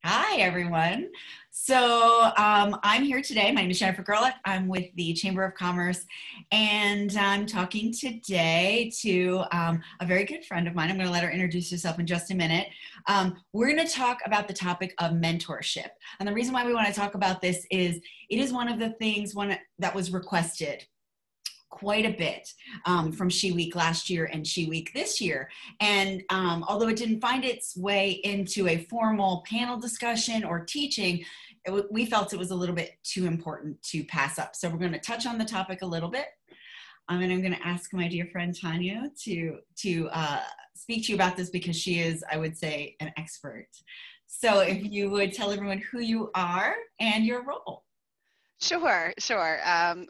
Hi, everyone. I'm here today. My name is Jennifer Gerlach. I'm with the Chamber of Commerce, and I'm talking today to a very good friend of mine. I'm going to let her introduce herself in just a minute. We're going to talk about the topic of mentorship. And the reason why we want to talk about this is it is one of the things that was requested quite a bit from S.H.E Week last year and S.H.E Week this year. And although it didn't find its way into a formal panel discussion or teaching, we felt it was a little bit too important to pass up. So we're going to touch on the topic a little bit. And I'm going to ask my dear friend Tonya to speak to you about this because she is, I would say, an expert. So if you would tell everyone who you are and your role. Sure.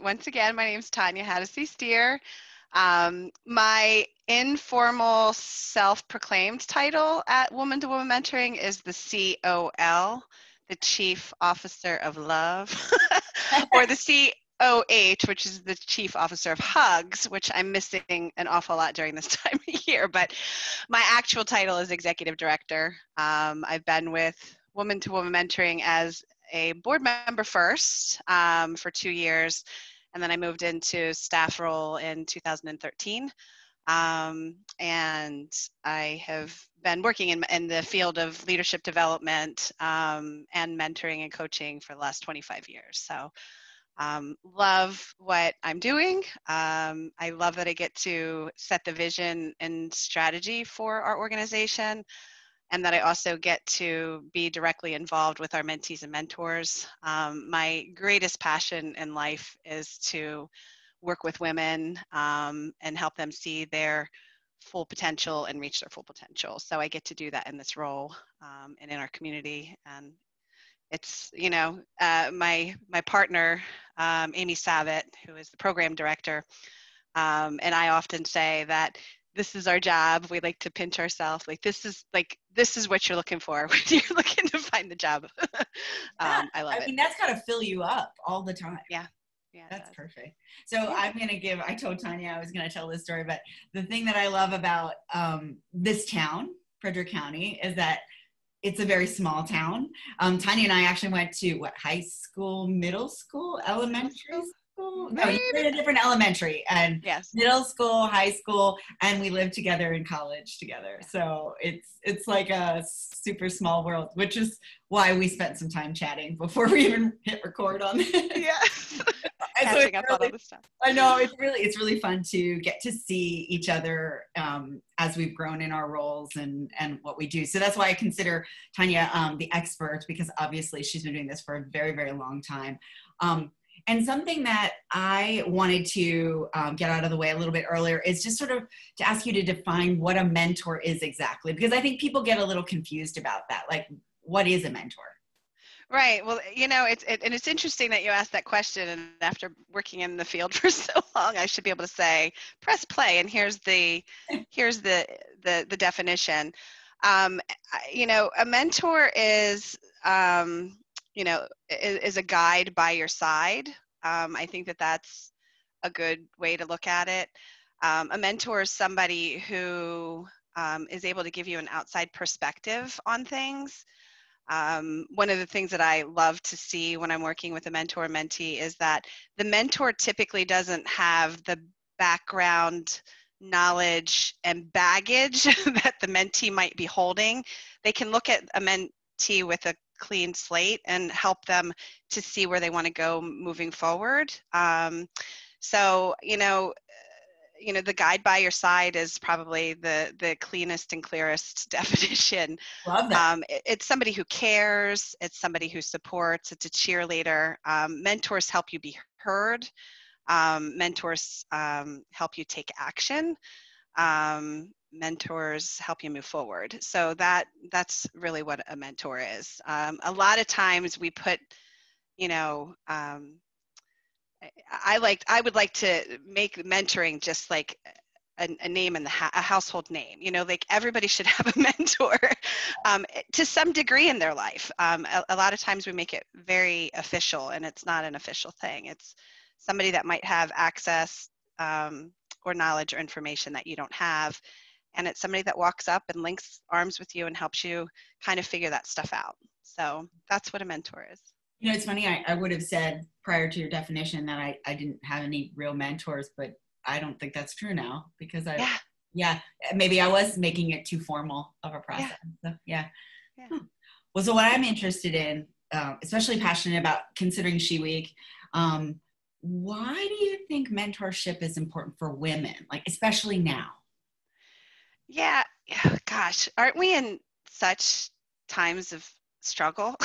Once again, my name is Tonya Hatosy-Stier. My informal self-proclaimed title at Woman to Woman Mentoring is the COL, the Chief Officer of Love, or the COH, which is the Chief Officer of Hugs, which I'm missing an awful lot during this time of year. But my actual title is Executive Director. I've been with Woman to Woman Mentoring as a board member first for 2 years, and then I moved into staff role in 2013. And I have been working in the field of leadership development and mentoring and coaching for the last 25 years. So love what I'm doing. I love that I get to set the vision and strategy for our organization, and that I also get to be directly involved with our mentees and mentors. My greatest passion in life is to work with women and help them see their full potential and reach their full potential. So I get to do that in this role and in our community. And it's, my partner, Amy Savitt, who is the program director, and I often say that this is our job. We like to pinch ourselves. This is what you're looking for when you're looking to find the job. I love it. That's got to fill you up all the time. Yeah. That's perfect. So yeah. I told Tonya I was going to tell this story, but the thing that I love about this town, Frederick County, is that it's a very small town. Tonya and I actually went to high school, middle school, elementary school? No, you were in a different elementary, and yes. Middle school, high school, and we lived together in college together. So it's like a super small world, which is why we spent some time chatting before we even hit record on this. Yes. Catching up on all this stuff. I know it's really fun to get to see each other as we've grown in our roles and what we do. So that's why I consider Tonya the expert, because obviously she's been doing this for a very, very long time. And something that I wanted to get out of the way a little bit earlier is just sort of to ask you to define what a mentor is exactly, because I think people get a little confused about that. Like, what is a mentor? Right. Well, it's interesting that you asked that question. And after working in the field for so long, I should be able to say, press play, and here's the definition. A mentor is is a guide by your side. I think that's a good way to look at it. A mentor is somebody who is able to give you an outside perspective on things. One of the things that I love to see when I'm working with a mentor or mentee is that the mentor typically doesn't have the background knowledge and baggage that the mentee might be holding. They can look at a mentee with a clean slate and help them to see where they want to go moving forward. The guide by your side is probably the cleanest and clearest definition. Love that. It's somebody who cares. It's somebody who supports. It's a cheerleader. Mentors help you be heard. Mentors help you take action. Mentors help you move forward. So that's really what a mentor is. A lot of times we put, I would like to make mentoring just like a name in a household name. Like everybody should have a mentor to some degree in their life. A lot of times we make it very official, and it's not an official thing. It's somebody that might have access or knowledge or information that you don't have, and it's somebody that walks up and links arms with you and helps you kind of figure that stuff out. So that's what a mentor is. You know, it's funny, I would have said prior to your definition that I didn't have any real mentors, but I don't think that's true now, because yeah, maybe I was making it too formal of a process. So, yeah. Well, so what I'm interested in, especially passionate about considering She Week, why do you think mentorship is important for women, like especially now? Yeah, gosh, aren't we in such times of struggle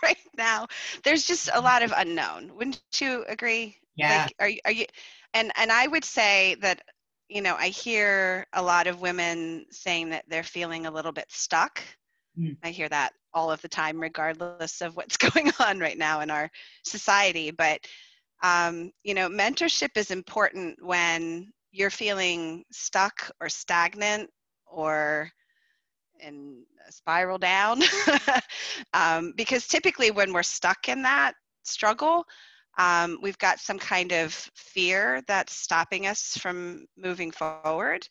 right now? There's just a lot of unknown. Wouldn't you agree? Yeah. Like, are you, and I would say that, you know, I hear a lot of women saying that they're feeling a little bit stuck. I hear that all of the time, regardless of what's going on right now in our society. But, you know, mentorship is important when you're feeling stuck or stagnant or in a spiral down. Because typically when we're stuck in that struggle, we've got some kind of fear that's stopping us from moving forward.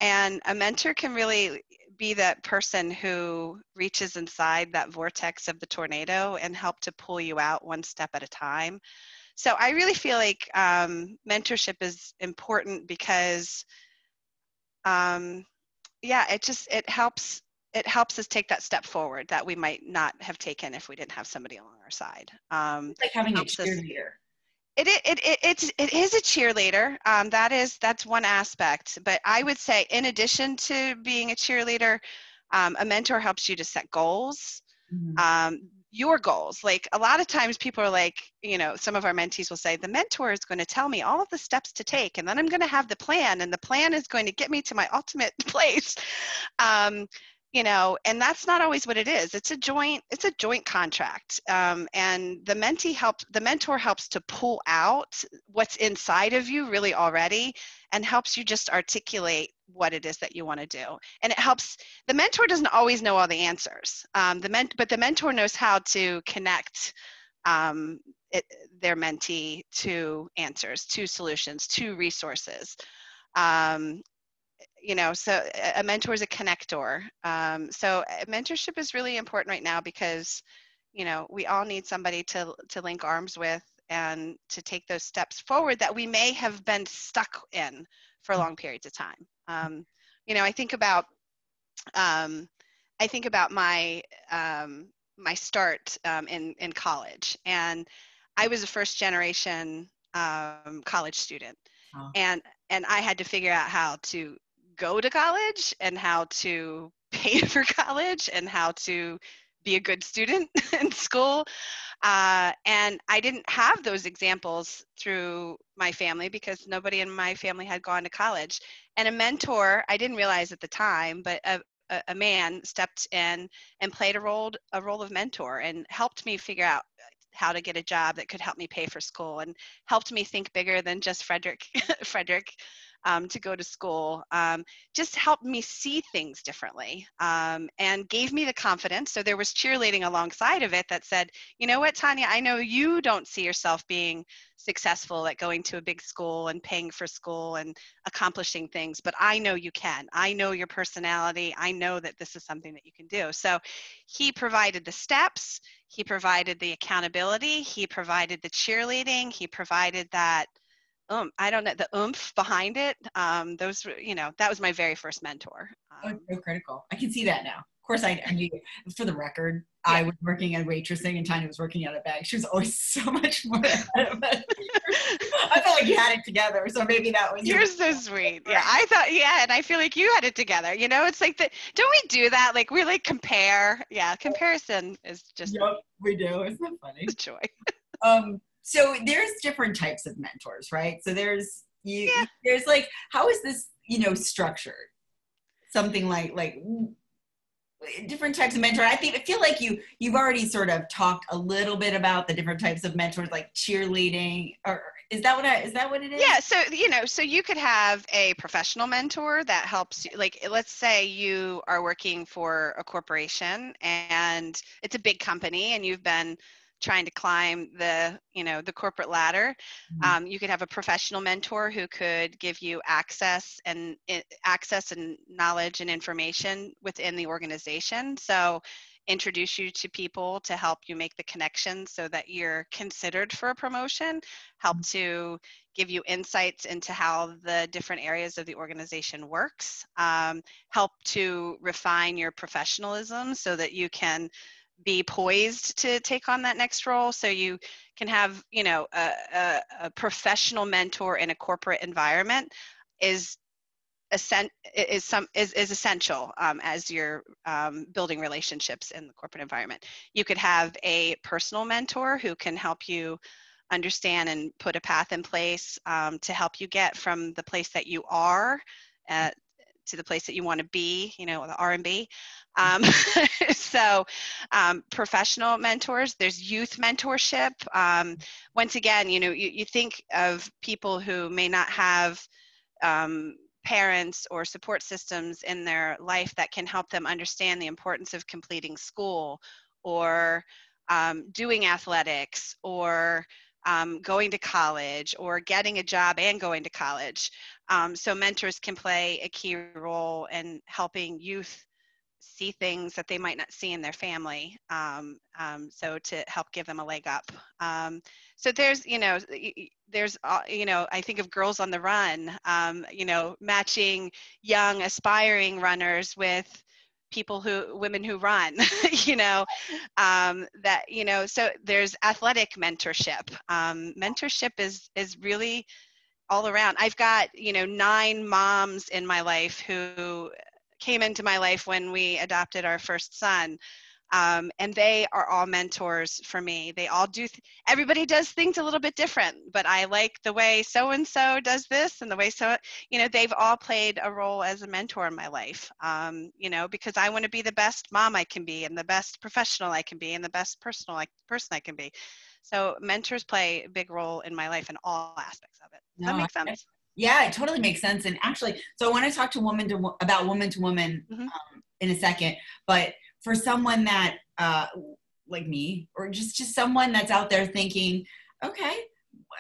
And a mentor can really be that person who reaches inside that vortex of the tornado and help to pull you out one step at a time. So I really feel like mentorship is important because, yeah, it helps us take that step forward that we might not have taken if we didn't have somebody along our side. It's like having a cheerleader. It is a cheerleader. That's one aspect. But I would say, in addition to being a cheerleader, a mentor helps you to set goals. Your goals. Like, a lot of times people are like, you know, some of our mentees will say, the mentor is going to tell me all of the steps to take, and then I'm going to have the plan, and the plan is going to get me to my ultimate place. You know, and that's not always what it is. It's a joint contract. And the mentor helps to pull out what's inside of you really already, and helps you just articulate what it is that you want to do. And it helps, the mentor doesn't always know all the answers, but the mentor knows how to connect their mentee to answers, to solutions, to resources. You know, so a mentor is a connector. So mentorship is really important right now because, you know, we all need somebody to link arms with and to take those steps forward that we may have been stuck in for long periods of time. You know, I think about my my start in college, and I was a first generation college student, and I had to figure out how to go to college and how to pay for college and how to be a good student in school. And I didn't have those examples through my family because nobody in my family had gone to college. And a mentor, I didn't realize at the time, but a man stepped in and played a role of mentor and helped me figure out how to get a job that could help me pay for school, and helped me think bigger than just Frederick to go to school. Just helped me see things differently, and gave me the confidence. So there was cheerleading alongside of it that said, you know what, Tonya, I know you don't see yourself being successful at going to a big school and paying for school and accomplishing things, but I know you can. I know your personality. I know that this is something that you can do. So he provided the steps. He provided the accountability. He provided the cheerleading. He provided that, I don't know, the oomph behind it. Those, you know, that was my very first mentor. So critical. I can see that now. Of course, I knew, for the record, yeah. I was working at waitressing and Tonya was working at a bank. She was always so much more ahead of us. I felt like you had it together, so maybe that was. You're so sweet. Yeah, I thought, and I feel like you had it together. You know, it's like that. Don't we do that? Like, we like compare. Yeah, comparison is just. Yep, we do. Isn't that funny? It's joy. So there's different types of mentors, right? So there's there's like, how is this, you know, structured? Something like different types of mentor. I feel like you've already sort of talked a little bit about the different types of mentors, like cheerleading, or is that what it is? Yeah. So, you know, so you could have a professional mentor that helps you. Like, let's say you are working for a corporation and it's a big company and you've been trying to climb the, the corporate ladder. Mhm. You could have a professional mentor who could give you access and knowledge and information within the organization. So introduce you to people to help you make the connection so that you're considered for a promotion, help to give you insights into how the different areas of the organization works, help to refine your professionalism so that you can be poised to take on that next role. So you can have, a professional mentor in a corporate environment is essential as you're building relationships in the corporate environment. You could have a personal mentor who can help you understand and put a path in place to help you get from the place that you are to the place that you want to be, the R&B. So professional mentors, there's youth mentorship. Once again, you think of people who may not have parents or support systems in their life that can help them understand the importance of completing school or doing athletics or going to college or getting a job and going to college. So mentors can play a key role in helping youth see things that they might not see in their family. So to help give them a leg up. So there's, I think of Girls on the Run, matching young aspiring runners with women who run, so there's athletic mentorship. Mentorship is really all around. I've got, 9 moms in my life who came into my life when we adopted our first son. And they are all mentors for me. They all do, everybody does things a little bit different, but I like the way so-and-so does this and the way they've all played a role as a mentor in my life, because I want to be the best mom I can be and the best professional I can be and the best person I can be. So mentors play a big role in my life in all aspects of it. Does that No, make sense? yeah, it totally makes sense. And actually, so I want to talk to about woman to woman Mm-hmm. In a second. But for someone that, like me, or just someone that's out there thinking, okay,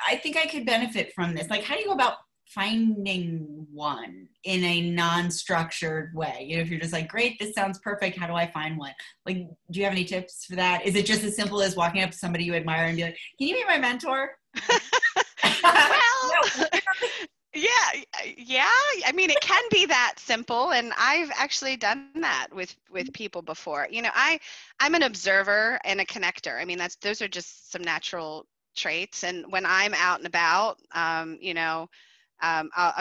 I think I could benefit from this. Like, how do you go about finding one in a non-structured way? If you're just like, great, this sounds perfect. How do I find one? Like, do you have any tips for that? Is it just as simple as walking up to somebody you admire and be like, can you be my mentor? Well, yeah. I mean, it can be that simple, and I've actually done that with people before. I'm an observer and a connector. I mean, those are just some natural traits. And when I'm out and about, I'll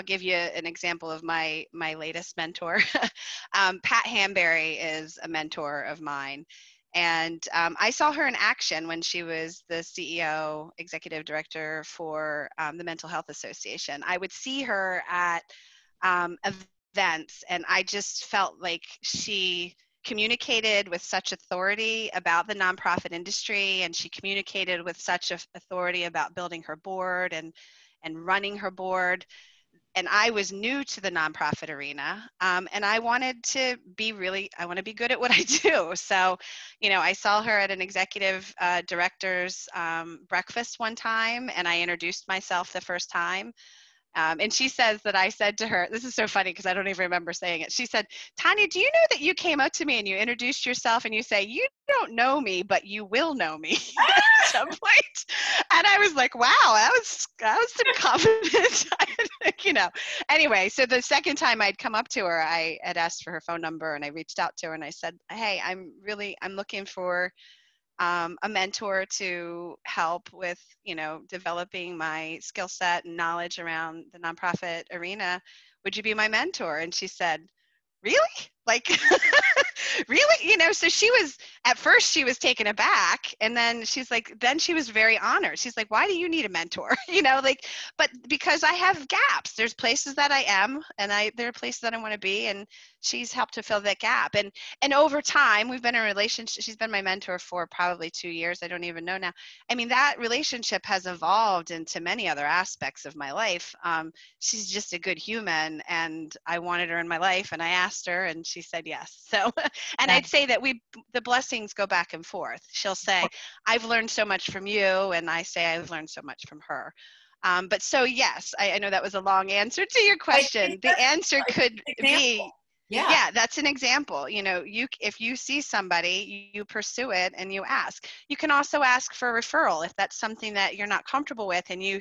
give you an example of my latest mentor. Pat Hamberry is a mentor of mine. And I saw her in action when she was the CEO, executive director for the Mental Health Association. I would see her at events, and I just felt like she communicated with such authority about the nonprofit industry, and she communicated with such authority about building her board and running her board. And I was new to the nonprofit arena, and I wanted to be good at what I do. So, I saw her at an executive director's breakfast one time, and I introduced myself the first time. And she says that I said to her, this is so funny because I don't even remember saying it. She said, Tonya, do you know that you came up to me and you introduced yourself and you say, you don't know me, but you will know me at some point. And I was like, wow, that was some confidence. Anyway, so the second time I'd come up to her, I had asked for her phone number and I reached out to her and I said, hey, I'm looking for a mentor to help with, developing my skill set and knowledge around the nonprofit arena. Would you be my mentor? And she said, really? Like, really? So at first she was taken aback, and then then she was very honored. She's like, why do you need a mentor? But because I have gaps, there's places that I am, and there are places that I want to be, and she's helped to fill that gap. And over time, we've been in a relationship. She's been my mentor for probably 2 years. I don't even know now. I mean, that relationship has evolved into many other aspects of my life. She's just a good human, and I wanted her in my life, and I asked her, and she said yes. So, and I'd say that the blessings go back and forth. She'll say, I've learned so much from you, and I say I've learned so much from her. But so yes, I know that was a long answer to your question. The answer could be, yeah, that's an example. You know, if you see somebody, you pursue it and you ask. You can also ask for a referral if that's something that you're not comfortable with, and you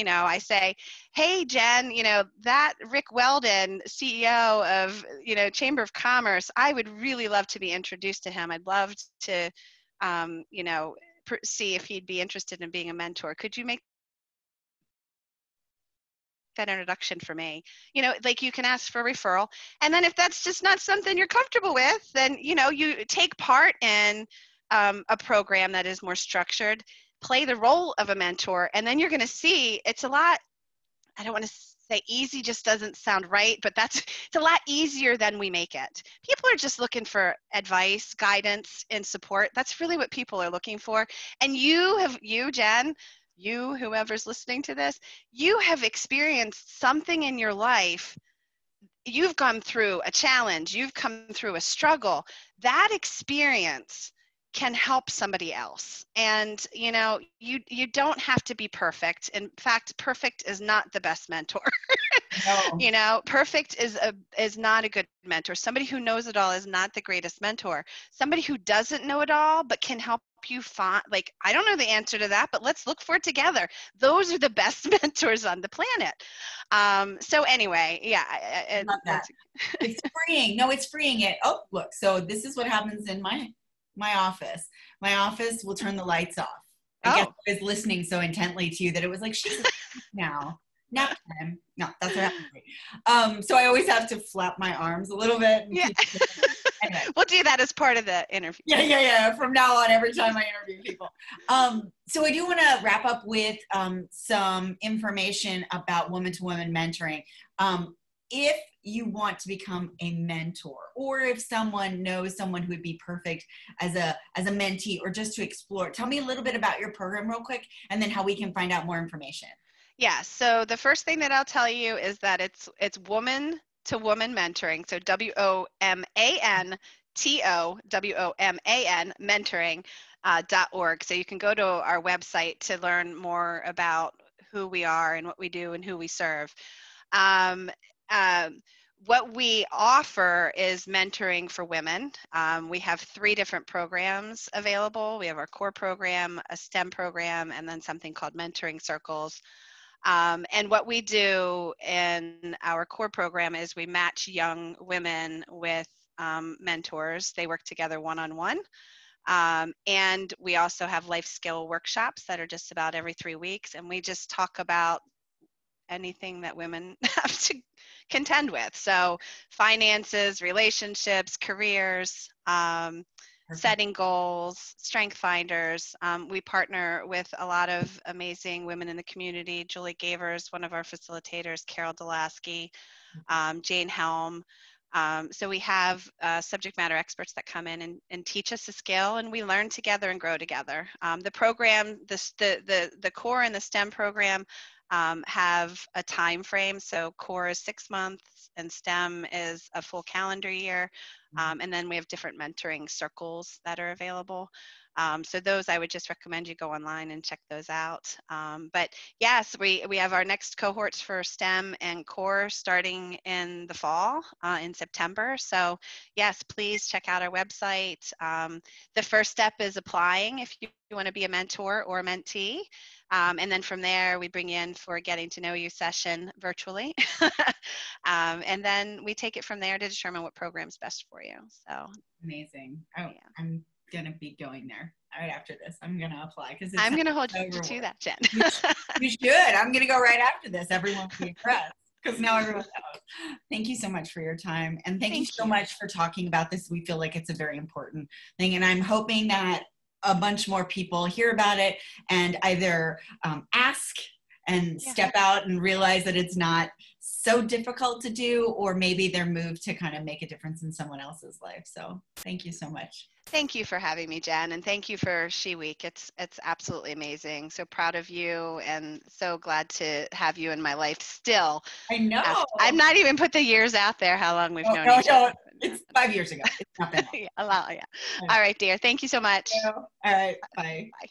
know, I say, hey, Jen, you know, that Rick Weldon, CEO of, you know, Chamber of Commerce, I would really love to be introduced to him. I'd love to, you know, see if he'd be interested in being a mentor. Could you make that introduction for me? You know, like, you can ask for a referral. And then if that's just not something you're comfortable with, then, you know, you take part in a program that is more structured, play the role of a mentor, and then you're going to see it's a lot, I don't want to say easy, just doesn't sound right, but it's a lot easier than we make it. People are just looking for advice, guidance, and support. That's really what people are looking for. And you, Jen, you, whoever's listening to this, you have experienced something in your life. You've gone through a challenge. You've come through a struggle. That experience can help somebody else. And, you know, you don't have to be perfect. In fact, perfect is not the best mentor. No. You know, perfect is not a good mentor. Somebody who knows it all is not the greatest mentor. Somebody who doesn't know it all but can help you find, like, I don't know the answer to that, but let's look for it together. Those are the best mentors on the planet. So anyway, yeah. I love that. It's freeing. No, it's freeing it. Oh, look. So this is what happens in my office. My office will turn the lights off. I guess I was listening so intently to you that it was like, she's now. Nap time. No, that's what happens. So I always have to flap my arms a little bit. And anyway. We'll do that as part of the interview. Yeah. From now on, every time I interview people. So I do want to wrap up with some information about woman-to-woman mentoring. If you want to become a mentor, or if someone knows someone who would be perfect as a mentee, or just to explore, tell me a little bit about your program real quick, and then how we can find out more information. Yeah, so the first thing that I'll tell you is that it's woman to woman mentoring. So WOMANTOWOMAN mentoring.org. So you can go to our website to learn more about who we are and what we do and who we serve. What we offer is mentoring for women. We have 3 different programs available. We have our core program, a STEM program, and then something called mentoring circles. And what we do in our core program is we match young women with mentors. They work together one-on-one. And we also have life skill workshops that are just about every 3 weeks. And we just talk about anything that women have to contend with. So finances, relationships, careers, setting goals, strength finders. We partner with a lot of amazing women in the community. Julie Gavers, one of our facilitators, Carol Delaski, Jane Helm. So we have subject matter experts that come in and teach us a skill, and we learn together and grow together. The program, the core and the STEM program have a time frame. So core is 6 months and STEM is a full calendar year. And then we have different mentoring circles that are available. So those, I would just recommend you go online and check those out. But yes, we have our next cohorts for STEM and core starting in the fall, in September. So yes, please check out our website. The first step is applying if you want to be a mentor or a mentee. And then from there, we bring you in for a getting to know you session virtually. And then we take it from there to determine what program's best for you. So amazing. Oh, yeah. I'm going to be going there right after this. I'm going to apply because I'm going to hold you to that, Jen. You should. I'm going to go right after this. Everyone will be impressed because now everyone knows. Thank you so much for your time. And thank you so much for talking about this. We feel like it's a very important thing. And I'm hoping that a bunch more people hear about it and either ask and step out and realize that it's not so difficult to do, or maybe they're moved to kind of make a difference in someone else's life. So thank you so much. Thank you for having me, Jen, and thank you for S.H.E Week. It's absolutely amazing. So proud of you and so glad to have you in my life still. I know. I've not even put the years out there, how long we've known each other. It's 5 years ago. It's not that long. Yeah, a lot, yeah. All right, dear. Thank you so much. All right. Bye. Bye.